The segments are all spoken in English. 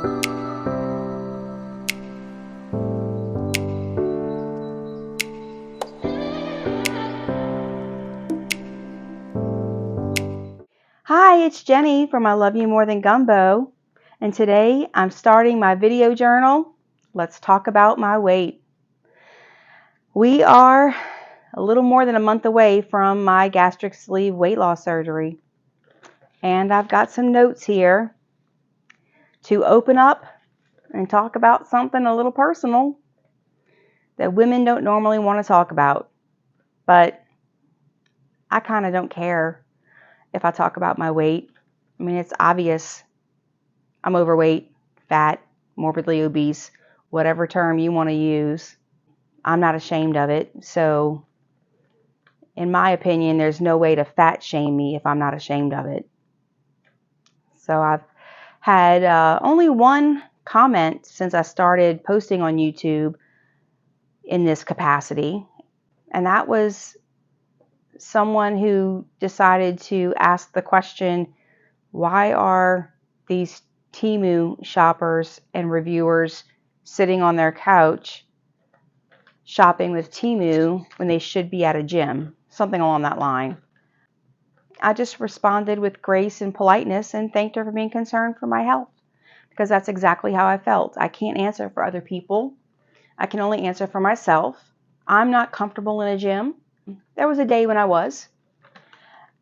Hi, it's Jenny from I Love You More Than Gumbo, and today I'm starting my video journal. Let's talk about my weight. We are a little more than a month away from my gastric sleeve weight loss surgery, and I've got some notes here to open up and talk about something a little personal that women don't normally want to talk about, but I kind of don't care if I talk about my weight. I mean, it's obvious I'm overweight, fat, morbidly obese, whatever term you want to use. I'm not ashamed of it. So, in my opinion, there's no way to fat shame me if I'm not ashamed of it. So, I've had only one comment since I started posting on YouTube in this capacity, and that was someone who decided to ask the question, why are these Temu shoppers and reviewers sitting on their couch shopping with Temu when they should be at a gym? Something along that line. I just responded with grace and politeness and thanked her for being concerned for my health, because that's exactly how I felt. I can't answer for other people. I can only answer for myself. I'm not comfortable in a gym. There was a day when I was,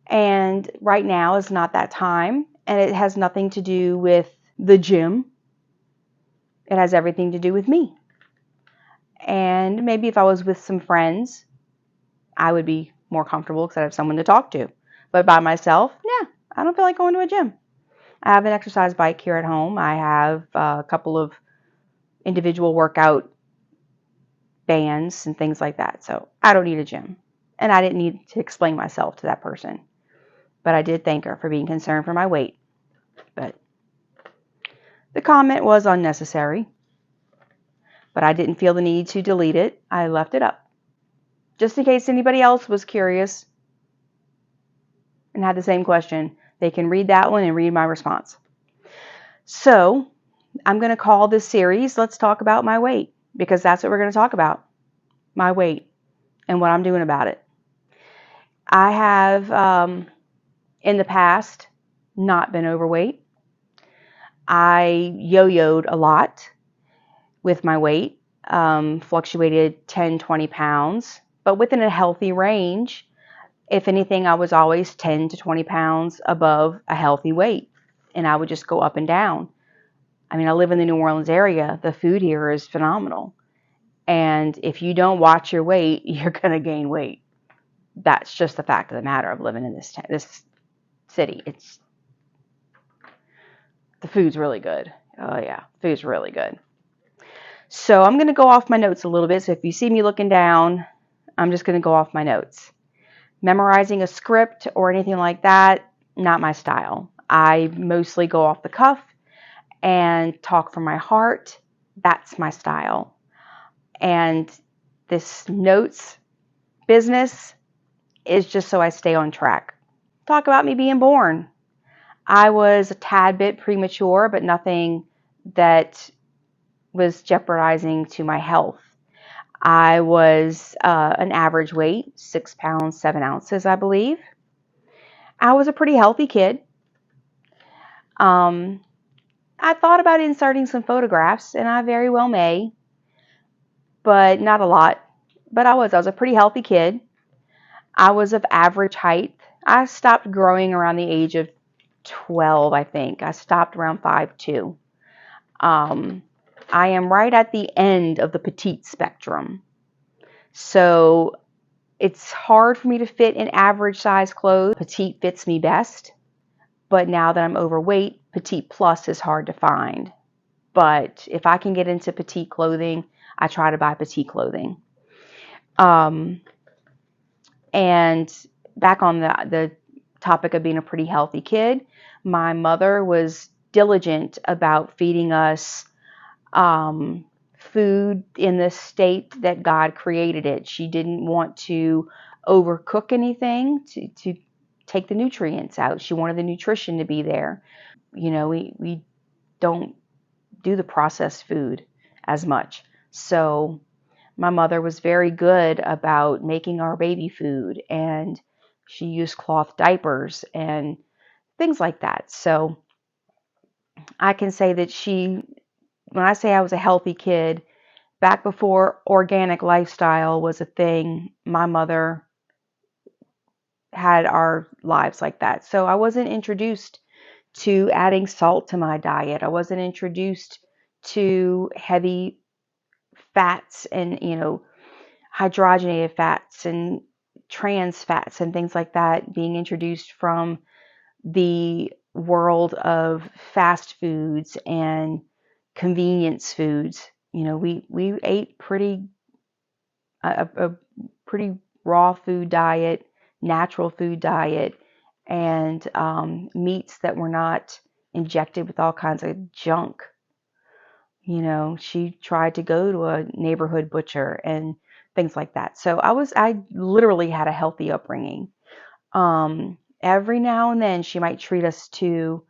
and right now is not that time, and it has nothing to do with the gym. It has everything to do with me. And maybe if I was with some friends, I would be more comfortable because I'd have someone to talk to. But by myself, yeah, I don't feel like going to a gym. I have an exercise bike here at home. I have a couple of individual workout bands and things like that. So I don't need a gym. And I didn't need to explain myself to that person. But I did thank her for being concerned for my weight. But the comment was unnecessary. But I didn't feel the need to delete it. I left it up, just in case anybody else was curious and had the same question. They can read that one and read my response. So I'm going to call this series, Let's Talk About My Weight, because that's what we're going to talk about, my weight and what I'm doing about it. I have, in the past, not been overweight. I yo-yoed a lot with my weight, fluctuated 10, 20 pounds, but within a healthy range. If anything, I was always 10 to 20 pounds above a healthy weight, and I would just go up and down. I mean, I live in the New Orleans area. The food here is phenomenal. And if you don't watch your weight, you're going to gain weight. That's just the fact of the matter of living in this city. The food's really good. Oh, yeah, food's really good. So I'm going to go off my notes a little bit. So if you see me looking down, I'm just going to go off my notes. Memorizing a script or anything like that, not my style. I mostly go off the cuff and talk from my heart. That's my style. And this notes business is just so I stay on track. Talk about me being born. I was a tad bit premature, but nothing that was jeopardizing to my health. I was an average weight, 6 pounds, 7 ounces, I believe. I was a pretty healthy kid. I thought about inserting some photographs, and I very well may, but not a lot. But I was a pretty healthy kid. I was of average height. I stopped growing around the age of 12, I think. I stopped around 5'2". I am right at the end of the petite spectrum. So it's hard for me to fit in average size clothes. Petite fits me best. But now that I'm overweight, petite plus is hard to find. But if I can get into petite clothing, I try to buy petite clothing. And back on the topic of being a pretty healthy kid, my mother was diligent about feeding us food in the state that God created it. She didn't want to overcook anything to take the nutrients out. She wanted the nutrition to be there. You know, we don't do the processed food as much. So my mother was very good about making our baby food, and she used cloth diapers and things like that. So I can say that when I say I was a healthy kid, back before organic lifestyle was a thing, my mother had our lives like that. So I wasn't introduced to adding salt to my diet. I wasn't introduced to heavy fats and, hydrogenated fats and trans fats and things like that being introduced from the world of fast foods and convenience foods. We ate a pretty raw food diet, natural food diet, and meats that were not injected with all kinds of junk. She tried to go to a neighborhood butcher and things like that. So I literally had a healthy upbringing. Every now and then she might treat us to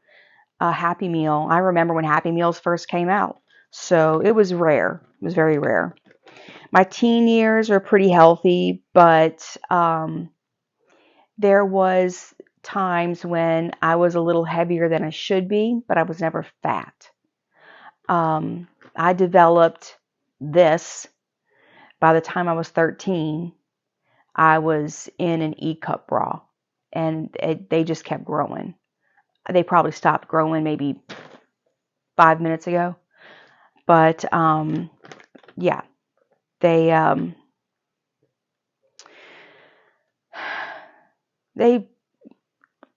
a Happy Meal. I remember when Happy Meals first came out. So it was rare. It was very rare. My teen years were pretty healthy, but there was times when I was a little heavier than I should be, but I was never fat. I developed this by the time I was 13. I was in an E-cup bra, and they just kept growing. They probably stopped growing maybe 5 minutes ago, but yeah, they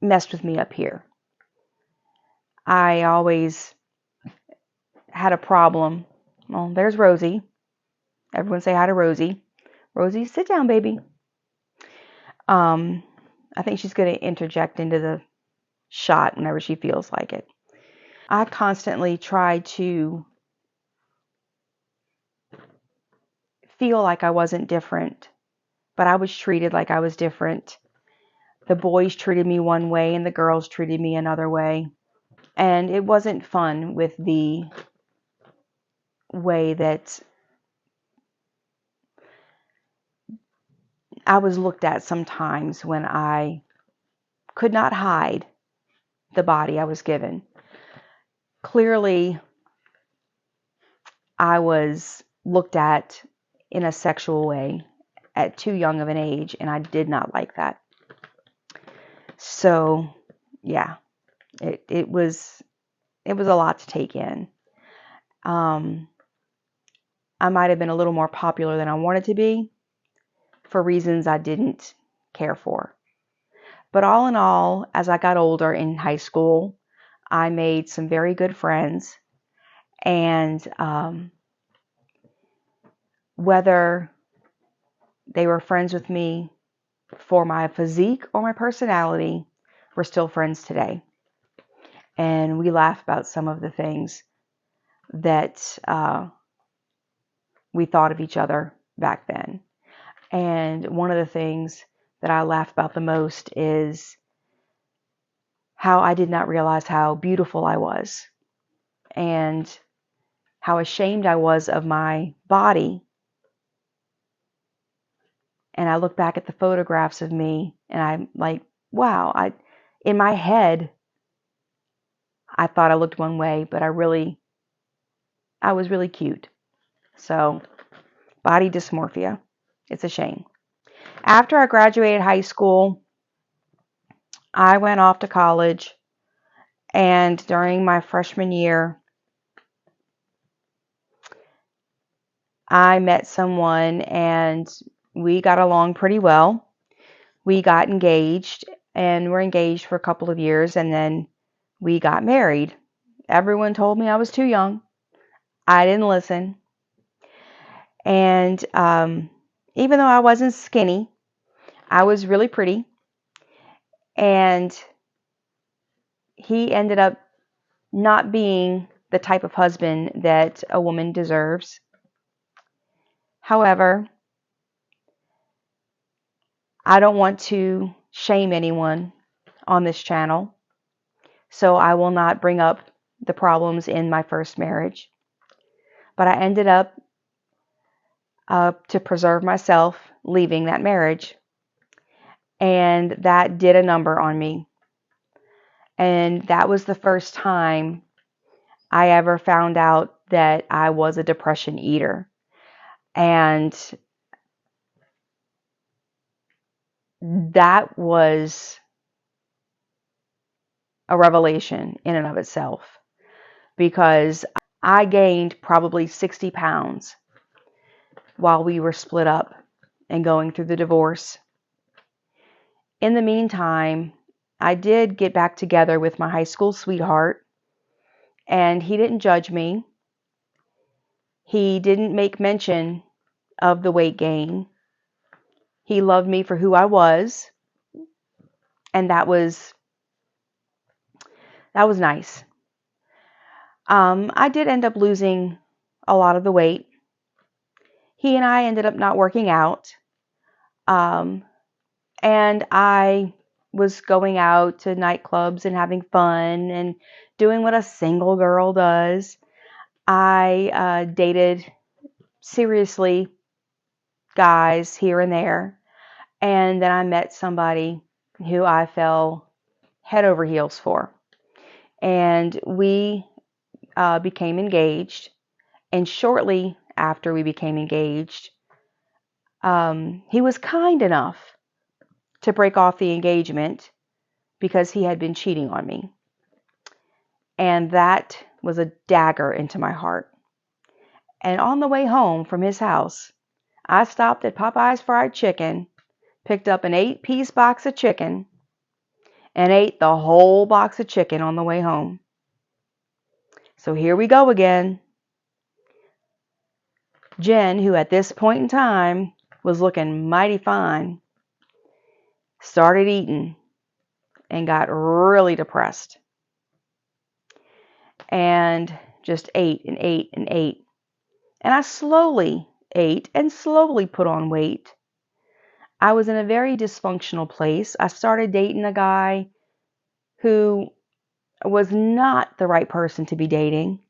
messed with me up here. I always had a problem. Well, there's Rosie. Everyone say hi to Rosie. Rosie, sit down, baby. I think she's going to interject into the shot whenever she feels like it. I constantly try to feel like I wasn't different, but I was treated like I was different. The boys treated me one way and the girls treated me another way. And it wasn't fun with the way that I was looked at sometimes when I could not hide the body I was given. Clearly, I was looked at in a sexual way at too young of an age, and I did not like that. So, yeah, it was a lot to take in. I might have been a little more popular than I wanted to be for reasons I didn't care for. But all in all, as I got older in high school, I made some very good friends, and whether they were friends with me for my physique or my personality, we're still friends today. And we laugh about some of the things that we thought of each other back then. And one of the things that I laugh about the most is how I did not realize how beautiful I was and how ashamed I was of my body. And I look back at the photographs of me and I'm like, wow, in my head, I thought I looked one way, but I was really cute. So, body dysmorphia. It's a shame. After I graduated high school, I went off to college, and during my freshman year, I met someone and we got along pretty well. We got engaged and were engaged for a couple of years, and then we got married. Everyone told me I was too young. I didn't listen. And even though I wasn't skinny, I was really pretty. And he ended up not being the type of husband that a woman deserves. However, I don't want to shame anyone on this channel, so I will not bring up the problems in my first marriage. But I ended up, to preserve myself, leaving that marriage. And that did a number on me. And that was the first time I ever found out that I was a depression eater. And that was a revelation in and of itself, because I gained probably 60 pounds while we were split up and going through the divorce. In the meantime, I did get back together with my high school sweetheart, and he didn't judge me. He didn't make mention of the weight gain. He loved me for who I was, and that was nice. I did end up losing a lot of the weight. He and I ended up not working out. And I was going out to nightclubs and having fun and doing what a single girl does. I dated seriously guys here and there. And then I met somebody who I fell head over heels for. And we became engaged. And shortly after we became engaged, he was kind enough to break off the engagement because he had been cheating on me. And that was a dagger into my heart. And on the way home from his house, I stopped at Popeye's Fried Chicken, picked up an 8-piece box of chicken, and ate the whole box of chicken on the way home. So here we go again. Jen, who at this point in time was looking mighty fine, started eating and got really depressed. And just ate and ate and ate. And I slowly ate and slowly put on weight. I was in a very dysfunctional place. I started dating a guy who was not the right person to be dating.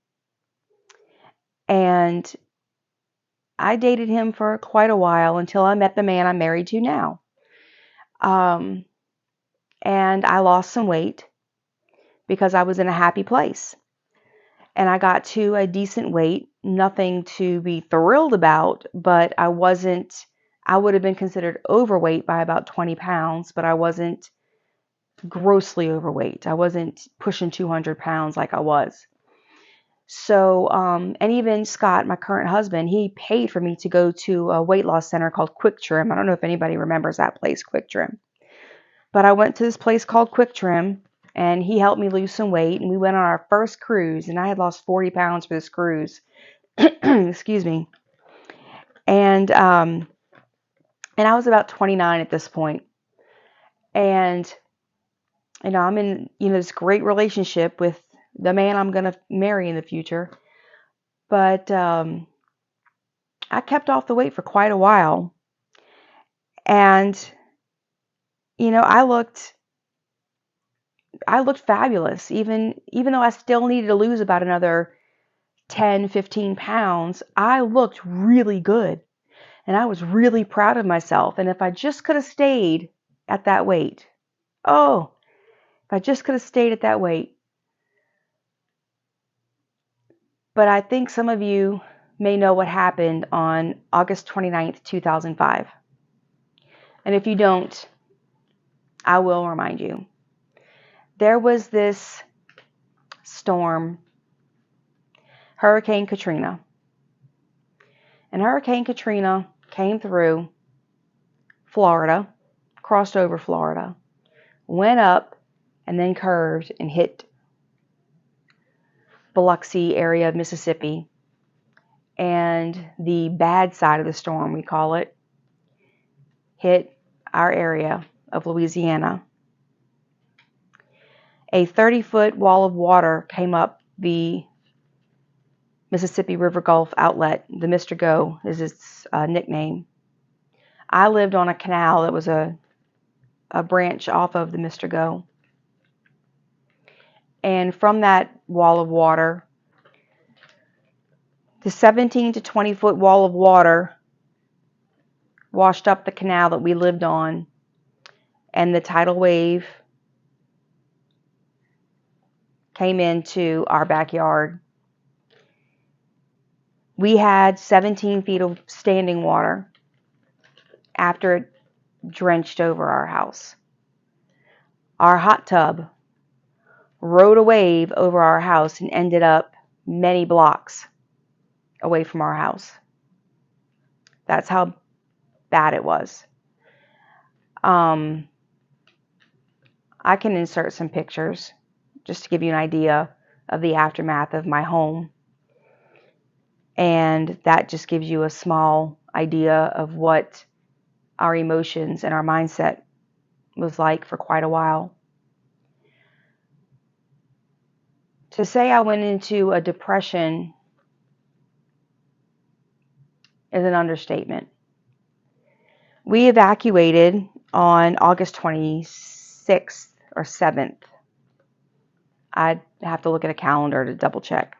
And I dated him for quite a while until I met the man I'm married to now. And I lost some weight because I was in a happy place. And I got to a decent weight, nothing to be thrilled about, but I would have been considered overweight by about 20 pounds, but I wasn't grossly overweight. I wasn't pushing 200 pounds like I was. So, and even Scott, my current husband, he paid for me to go to a weight loss center called Quick Trim. I don't know if anybody remembers that place, Quick Trim. But I went to this place called Quick Trim, and he helped me lose some weight, and we went on our first cruise, and I had lost 40 pounds for this cruise. Excuse me. And I was about 29 at this point. And, I'm in, this great relationship with the man I'm going to marry in the future. But I kept off the weight for quite a while. And, I looked fabulous, even though I still needed to lose about another 10, 15 pounds. I looked really good. And I was really proud of myself. And if I just could have stayed at that weight, if I just could have stayed at that weight. But I think some of you may know what happened on August 29th, 2005. And if you don't, I will remind you. There was this storm, Hurricane Katrina. And Hurricane Katrina came through Florida, crossed over Florida, went up, and then curved and hit Biloxi area of Mississippi. And the bad side of the storm, we call it, hit our area of Louisiana. A 30-foot wall of water came up the Mississippi River Gulf outlet. The Mr. Go is its nickname. I lived on a canal that was a branch off of the Mr. Go. And from that wall of water, the 17 to 20 foot wall of water washed up the canal that we lived on, and the tidal wave came into our backyard. We had 17 feet of standing water after it drenched over our house. Our hot tub rode a wave over our house and ended up many blocks away from our house. That's how bad it was. I can insert some pictures just to give you an idea of the aftermath of my home. And that just gives you a small idea of what our emotions and our mindset was like for quite a while. To say I went into a depression is an understatement. We evacuated on August 26th or 7th. I'd have to look at a calendar to double check.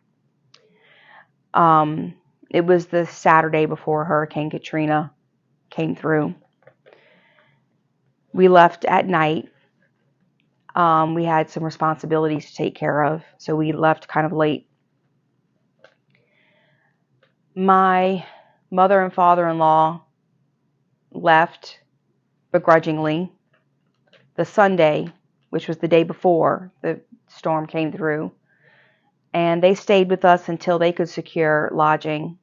It was the Saturday before Hurricane Katrina came through. We left at night. We had some responsibilities to take care of, so we left kind of late. My mother and father-in-law left begrudgingly the Sunday, which was the day before the storm came through, and they stayed with us until they could secure lodging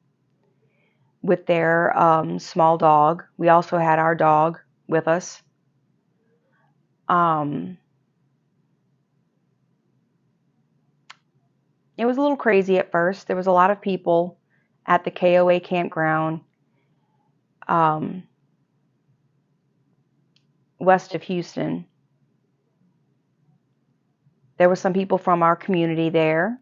with their small dog. We also had our dog with us. It was a little crazy at first. There was a lot of people at the KOA campground west of Houston. There were some people from our community there.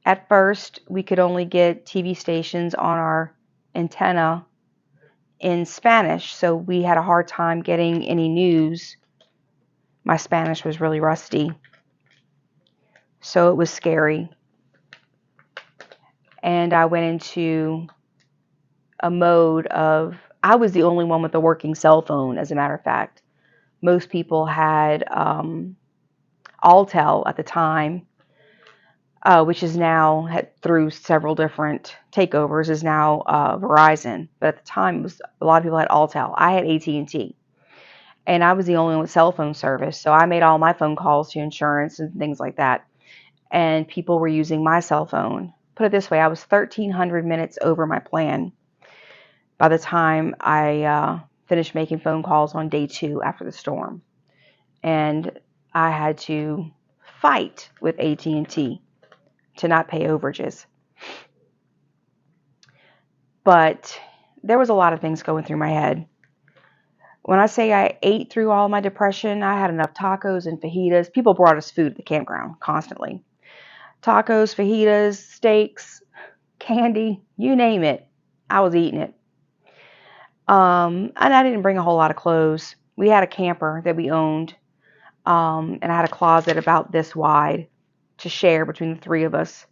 At first, we could only get TV stations on our antenna in Spanish, so we had a hard time getting any news. My Spanish was really rusty, so it was scary. And I went into a mode of, I was the only one with a working cell phone, as a matter of fact. Most people had Alltel at the time, which is now, through several different takeovers, is now Verizon. But at the time, a lot of people had Alltel. I had AT&T. And I was the only one with cell phone service, so I made all my phone calls to insurance and things like that. And people were using my cell phone. Put it this way, I was 1,300 minutes over my plan by the time I finished making phone calls on day 2 after the storm. And I had to fight with AT&T to not pay overages. But there was a lot of things going through my head. When I say I ate through all my depression, I had enough tacos and fajitas. People brought us food at the campground constantly. Tacos, fajitas, steaks, candy, you name it. I was eating it. And I didn't bring a whole lot of clothes. We had a camper that we owned, and I had a closet about this wide to share between the 3 of us.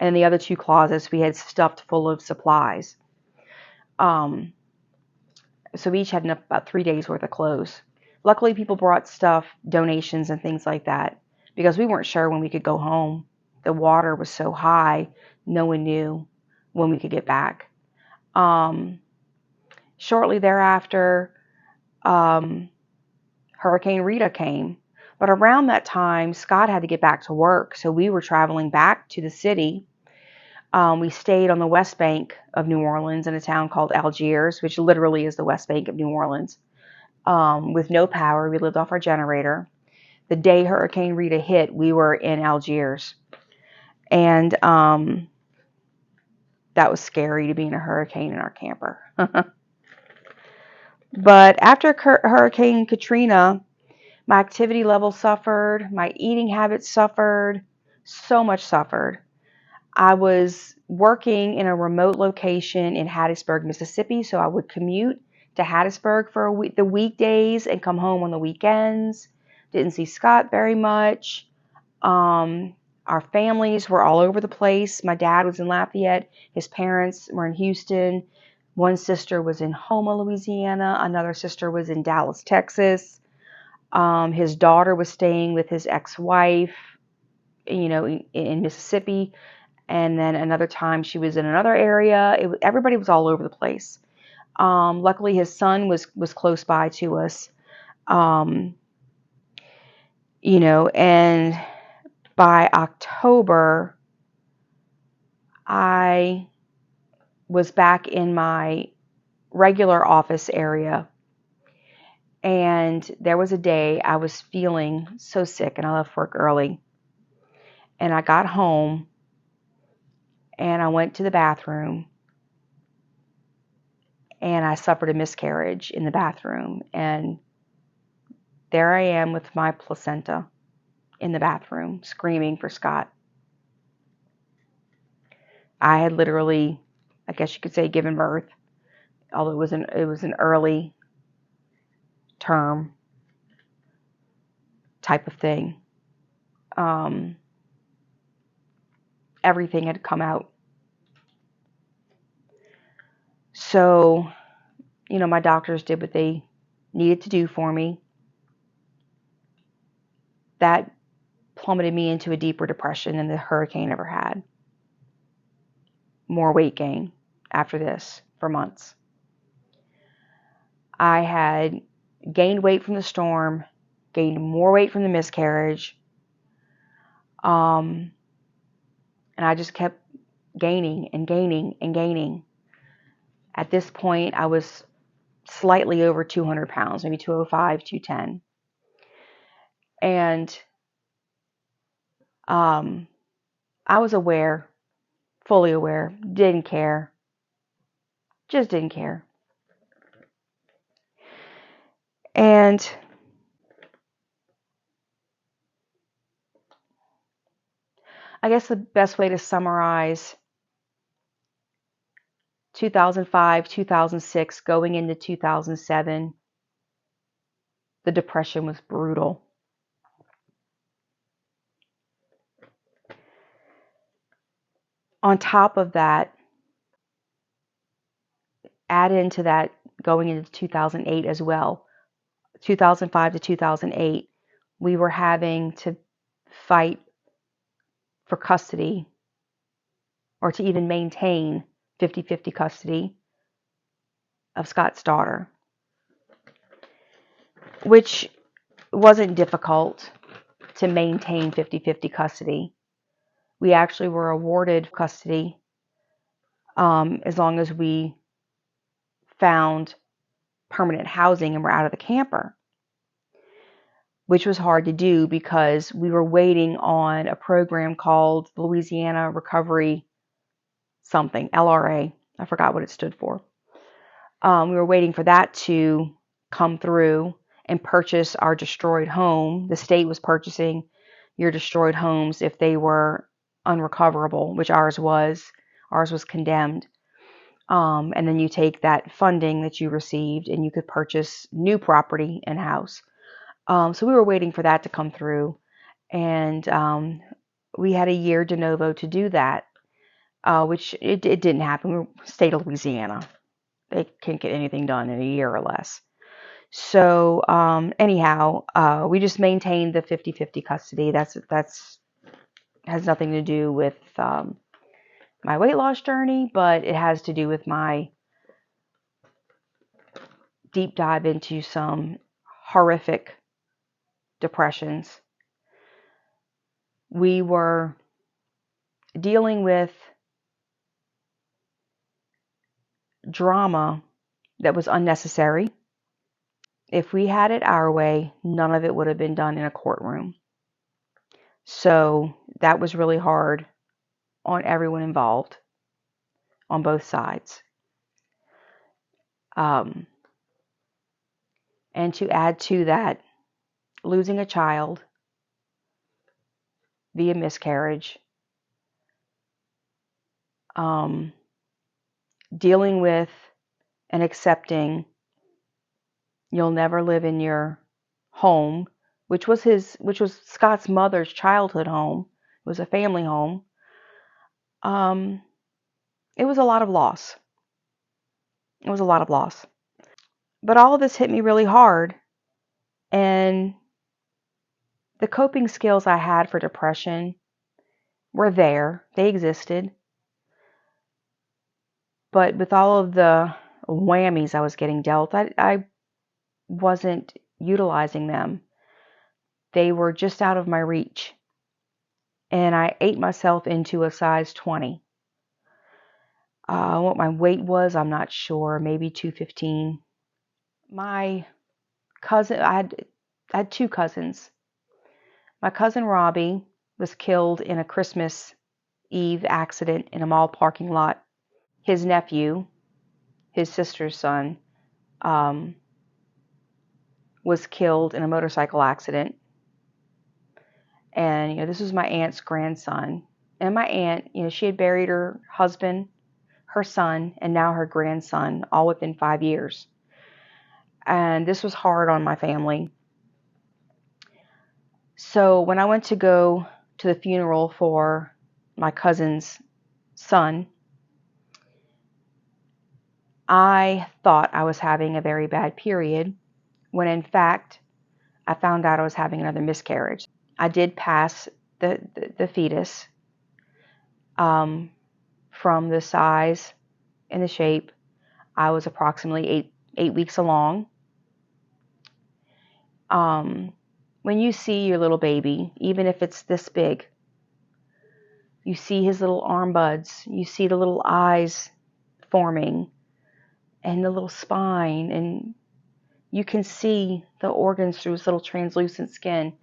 And in the other 2 closets, we had stuffed full of supplies. So we each had about 3 days worth of clothes. Luckily, people brought stuff, donations and things like that, because we weren't sure when we could go home. The water was so high, no one knew when we could get back. Shortly thereafter, Hurricane Rita came. But around that time, Scott had to get back to work, so we were traveling back to the city. We stayed on the West Bank of New Orleans in a town called Algiers, which literally is the West Bank of New Orleans, with no power. We lived off our generator. The day Hurricane Rita hit, we were in Algiers. And that was scary, to be in a hurricane in our camper. But after Hurricane Katrina, my activity level suffered, my eating habits suffered, so much suffered. I was working in a remote location in Hattiesburg, Mississippi, so I would commute to Hattiesburg for the weekdays and come home on the weekends. Didn't see Scott very much. Our families were all over the place. My dad was in Lafayette. His parents were in Houston. One sister was in Houma, Louisiana. Another sister was in Dallas, Texas. His daughter was staying with his ex-wife, in Mississippi. And then another time she was in another area. Everybody was all over the place. Luckily, his son was close by to us. And by October, I was back in my regular office area. And there was a day I was feeling so sick, and I left work early. And I got home, and I went to the bathroom, and I suffered a miscarriage in the bathroom. And there I am with my placenta in the bathroom, screaming for Scott. I had literally, I guess you could say, given birth, although it was an early term type of thing. Everything had come out. So, my doctors did what they needed to do for me. That plummeted me into a deeper depression than the hurricane ever had. More weight gain after this for months. I had gained weight from the storm, gained more weight from the miscarriage, and I just kept gaining and gaining and gaining. At this point, I was slightly over 200 pounds, maybe 205, 210. And I was aware, fully aware, didn't care, just didn't care. And I guess the best way to summarize 2005, 2006, going into 2007, the depression was brutal. On top of that, add into that going into 2008 as well, 2005 to 2008, we were having to fight for custody or to even maintain 50-50 custody of Scott's daughter, which wasn't difficult to maintain 50-50 custody. We actually were awarded custody as long as we found permanent housing and were out of the camper, which was hard to do because we were waiting on a program called Louisiana Recovery something, LRA. I forgot what it stood for. We were waiting for that to come through and purchase our destroyed home. The state was purchasing your destroyed homes if they were unrecoverable, which ours was. Ours was condemned. And then you take that funding that you received and you could purchase new property and house. So we were waiting for that to come through. And we had a year de novo to do that, which it didn't happen. We were state of Louisiana. They can't get anything done in a year or less. So anyhow, we just maintained the 50-50 custody. That's has nothing to do with my weight loss journey, but it has to do with my deep dive into some horrific depressions. We were dealing with drama that was unnecessary. If we had it our way, none of it would have been done in a courtroom. So that was really hard on everyone involved on both sides. And to add to that, losing a child via miscarriage, dealing with and accepting you'll never live in your home which was Scott's mother's childhood home. It was a family home. Um, it was a lot of loss. It was a lot of loss. But all of this hit me really hard, and the coping skills I had for depression were there. They existed. But with all of the whammies I was getting dealt, I wasn't utilizing them. They were just out of my reach. And I ate myself into a size 20. What my weight was, I'm not sure. Maybe 215. My cousin, I had two cousins. My cousin Robbie was killed in a Christmas Eve accident in a mall parking lot. His nephew, his sister's son, was killed in a motorcycle accident. And, this was my aunt's grandson. And my aunt, she had buried her husband, her son, and now her grandson, all within 5 years. And this was hard on my family. So when I went to go to the funeral for my cousin's son, I thought I was having a very bad period, when in fact, I found out I was having another miscarriage. I did pass the fetus from the size and the shape. I was approximately eight weeks along. When you see your little baby, even if it's this big, you see his little arm buds, you see the little eyes forming, and the little spine, and you can see the organs through his little translucent skin.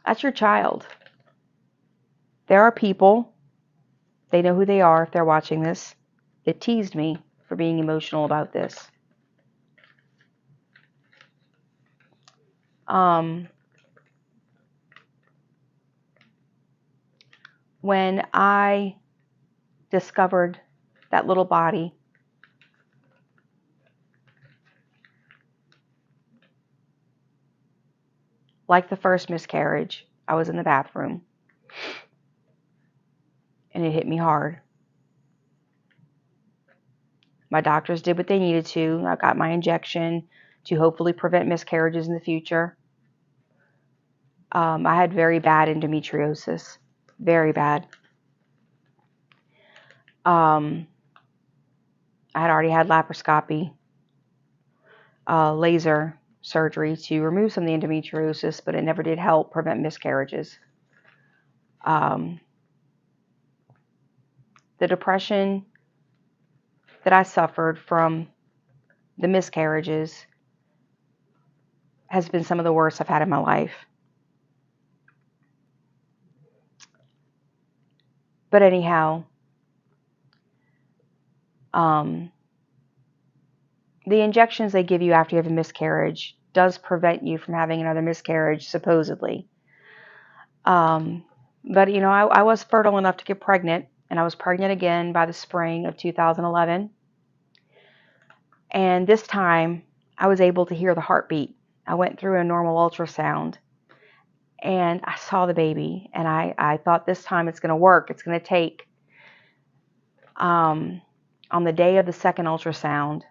That's your child. There are people, they know who they are if they're watching this, that teased me for being emotional about this. When I discovered that little body, like the first miscarriage, I was in the bathroom, and it hit me hard. My doctors did what they needed to. I got my injection to hopefully prevent miscarriages in the future. I had very bad endometriosis, very bad. I had already had laparoscopy, laser surgery to remove some of the endometriosis, but it never did help prevent miscarriages. The depression that I suffered from the miscarriages has been some of the worst I've had in my life. But anyhow, the injections they give you after you have a miscarriage does prevent you from having another miscarriage, supposedly. But, I was fertile enough to get pregnant, and I was pregnant again by the spring of 2011. And this time, I was able to hear the heartbeat. I went through a normal ultrasound, and I saw the baby, and I thought this time it's going to work. It's going to take. On the day of the second ultrasound,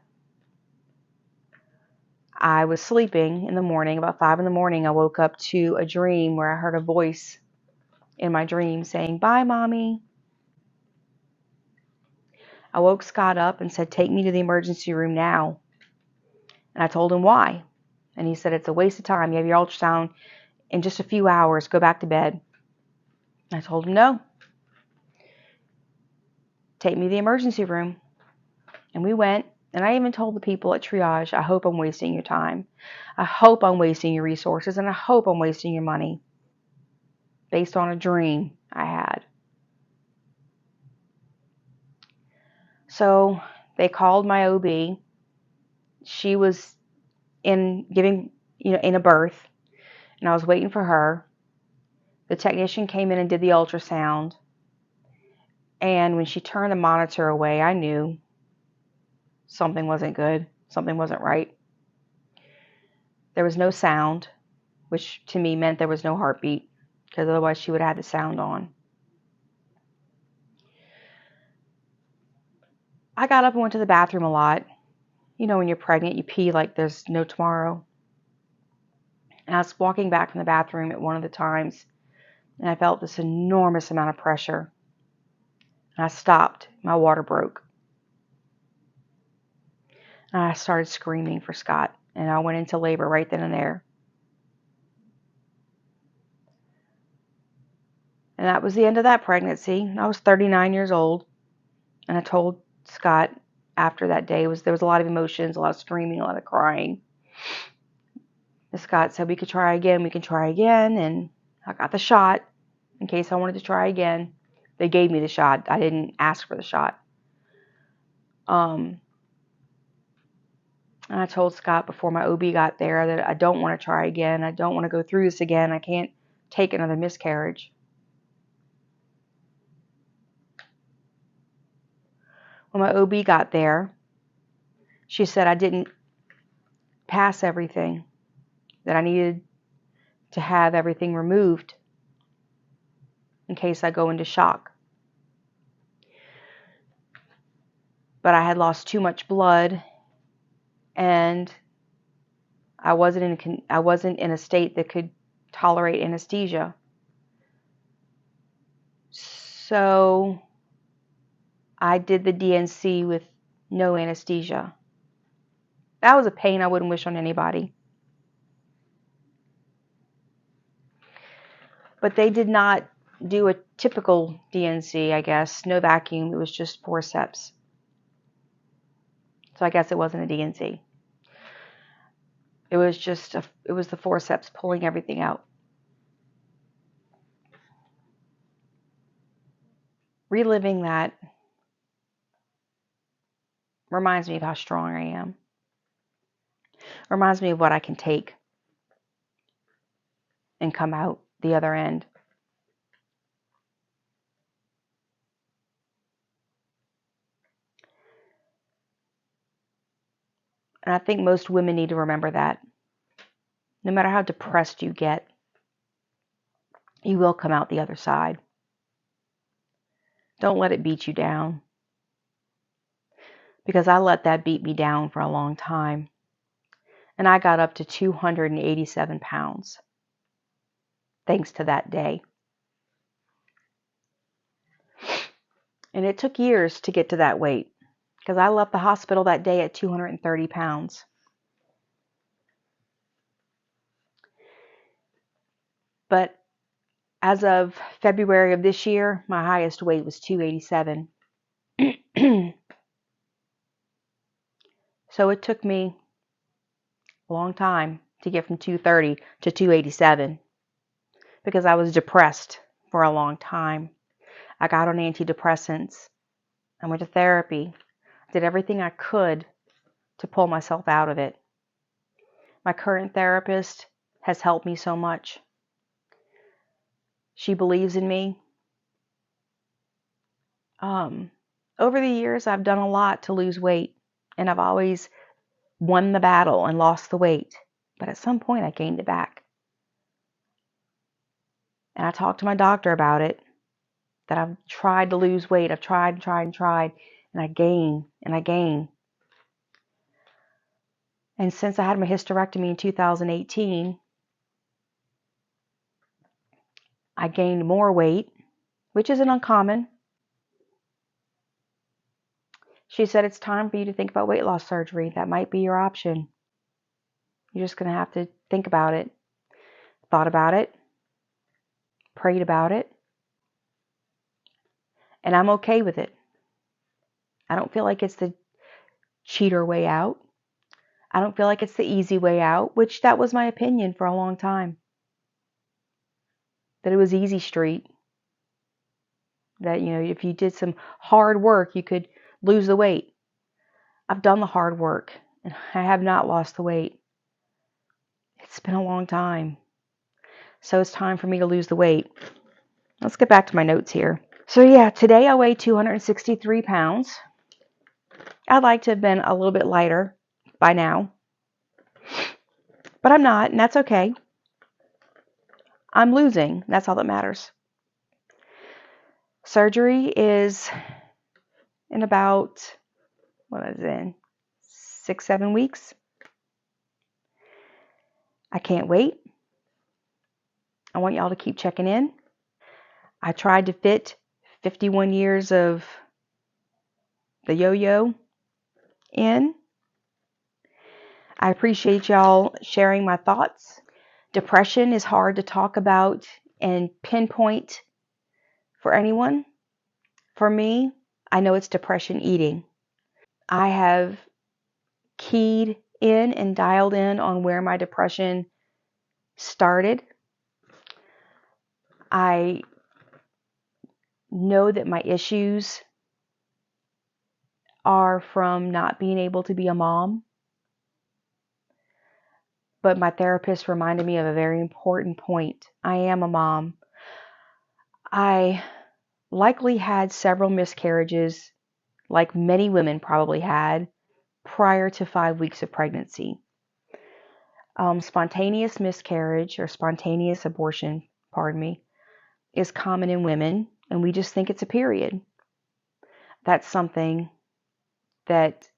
I was sleeping in the morning. About 5 in the morning, I woke up to a dream where I heard a voice in my dream saying, "Bye, Mommy." I woke Scott up and said, "Take me to the emergency room now." And I told him why. And he said, "It's a waste of time. You have your ultrasound in just a few hours. Go back to bed." I told him, "No. Take me to the emergency room." And we went. And I even told the people at triage, "I hope I'm wasting your time. I hope I'm wasting your resources. And I hope I'm wasting your money." Based on a dream I had. So they called my OB. She was in a birth, and I was waiting for her. The technician came in and did the ultrasound, and when she turned the monitor away, I knew something wasn't good, something wasn't right. There was no sound, which to me meant there was no heartbeat, because otherwise she would have had the sound on. I got up and went to the bathroom a lot. You know, when you're pregnant, you pee like there's no tomorrow. And I was walking back from the bathroom at one of the times, and I felt this enormous amount of pressure. And I stopped. My water broke. And I started screaming for Scott. And I went into labor right then and there. And that was the end of that pregnancy. I was 39 years old. And I told Scott after that day, there was a lot of emotions, a lot of screaming, a lot of crying. And Scott said we could try again. We can try again. And I got the shot in case I wanted to try again. They gave me the shot. I didn't ask for the shot. And I told Scott before my OB got there that I don't want to try again. I don't want to go through this again. I can't take another miscarriage. When my OB got there, she said I didn't pass everything, that I needed to have everything removed in case I go into shock. But I had lost too much blood, and I wasn't in a state that could tolerate anesthesia. So I did the DNC with no anesthesia. That was a pain I wouldn't wish on anybody. But they did not do a typical DNC, I guess. No vacuum. It was just forceps. So I guess it wasn't a DNC. It was just it was the forceps pulling everything out. Reliving that reminds me of how strong I am. Reminds me of what I can take and come out the other end. And I think most women need to remember that. No matter how depressed you get, you will come out the other side. Don't let it beat you down. Because I let that beat me down for a long time. And I got up to 287 pounds. Thanks to that day. And it took years to get to that weight. Because I left the hospital that day at 230 pounds. But as of February of this year, my highest weight was 287. So it took me a long time to get from 230 to 287 because I was depressed for a long time. I got on antidepressants. I went to therapy. I did everything I could to pull myself out of it. My current therapist has helped me so much. She believes in me. Over the years, I've done a lot to lose weight, and I've always won the battle and lost the weight. But at some point, I gained it back. And I talked to my doctor about it, that I've tried to lose weight. I've tried, and I gain, and I gain. And since I had my hysterectomy in 2018, I gained more weight, which isn't uncommon. She said it's time for you to think about weight loss surgery. That might be your option. You're just going to have to think about it. Thought about it. Prayed about it. And I'm okay with it. I don't feel like it's the cheater way out. I don't feel like it's the easy way out, which that was my opinion for a long time. That it was easy street. That, you know, if you did some hard work, you could lose the weight. I've done the hard work, and I have not lost the weight. It's been a long time. So it's time for me to lose the weight. Let's get back to my notes here. So yeah, today I weigh 263 pounds. I'd like to have been a little bit lighter by now. But I'm not, and that's okay. I'm losing. That's all that matters. Surgery is in about, 6, 7 weeks. I can't wait. I want y'all to keep checking in. I tried to fit 51 years of the yo-yo in. I appreciate y'all sharing my thoughts. Depression is hard to talk about and pinpoint for anyone. For me, I know it's depression eating. I have keyed in and dialed in on where my depression started. I know that my issues are from not being able to be a mom. But my therapist reminded me of a very important point. I am a mom. I likely had several miscarriages, like many women probably had, prior to 5 weeks of pregnancy. Spontaneous miscarriage or spontaneous abortion, is common in women, and we just think it's a period. That's something that,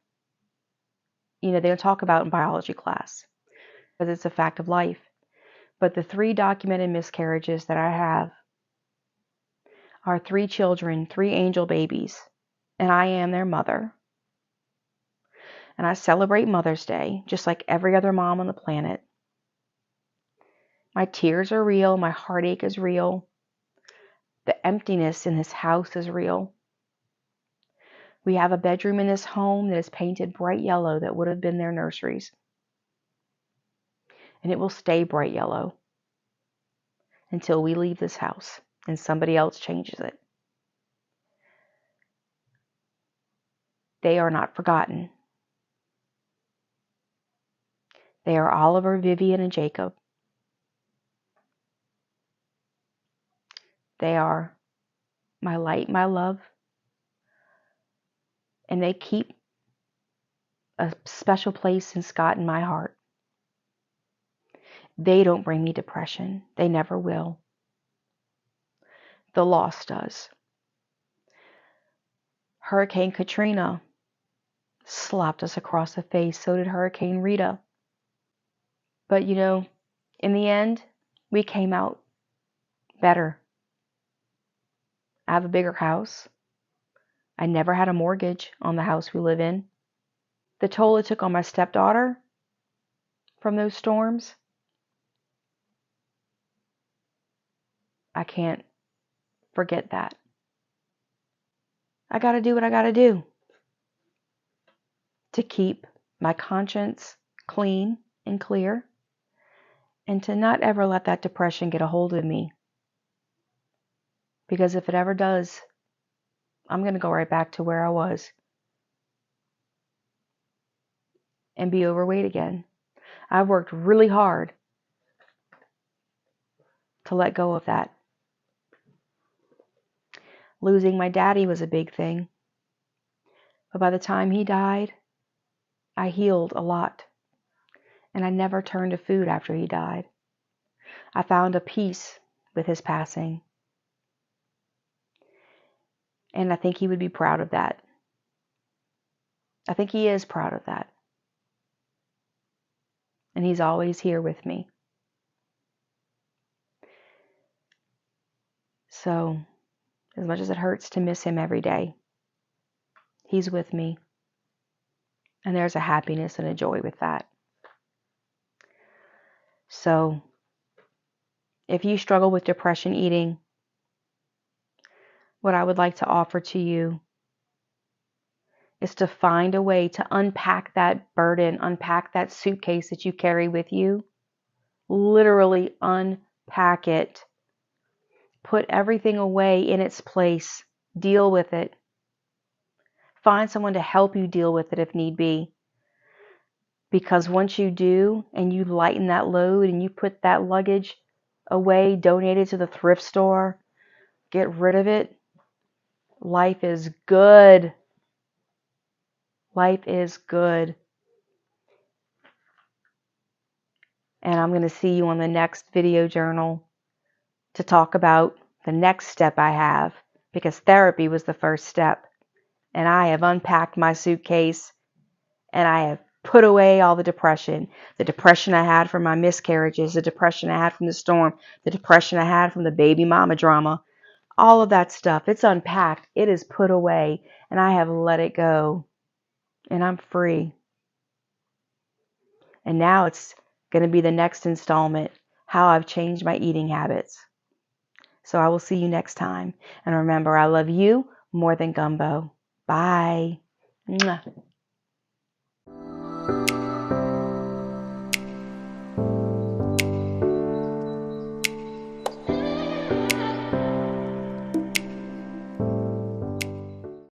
they don't talk about in biology class because it's a fact of life. But the 3 documented miscarriages that I have are 3 children, 3 angel babies, and I am their mother. And I celebrate Mother's Day just like every other mom on the planet. My tears are real. My heartache is real. The emptiness in this house is real. We have a bedroom in this home that is painted bright yellow that would have been their nurseries. And it will stay bright yellow until we leave this house and somebody else changes it. They are not forgotten. They are Oliver, Vivian, and Jacob. They are my light, my love, and they keep a special place in Scott in my heart. They don't bring me depression. They never will. The loss does. Hurricane Katrina slapped us across the face. So did Hurricane Rita. But in the end, we came out better. I have a bigger house. I never had a mortgage on the house we live in. The toll it took on my stepdaughter from those storms, I can't forget that. I gotta do what I gotta do to keep my conscience clean and clear, and to not ever let that depression get a hold of me. Because if it ever does, I'm going to go right back to where I was and be overweight again. I've worked really hard to let go of that. Losing my daddy was a big thing. But by the time he died, I healed a lot. And I never turned to food after he died. I found a peace with his passing. And I think he would be proud of that. I think he is proud of that. And he's always here with me. So, as much as it hurts to miss him every day, he's with me. And there's a happiness and a joy with that. So, if you struggle with depression eating, what I would like to offer to you is to find a way to unpack that burden, unpack that suitcase that you carry with you. Literally unpack it. Put everything away in its place. Deal with it. Find someone to help you deal with it if need be. Because once you do, and you lighten that load, and you put that luggage away, donate it to the thrift store, get rid of it, life is good. Life is good. And I'm going to see you on the next video journal to talk about the next step I have, because therapy was the first step. And I have unpacked my suitcase and I have put away all the depression I had from my miscarriages, the depression I had from the storm, the depression I had from the baby mama drama, all of that stuff. It's unpacked. It is put away and I have let it go and I'm free. And now it's going to be the next installment, how I've changed my eating habits. So I will see you next time. And remember, I love you more than gumbo. Bye. Mwah.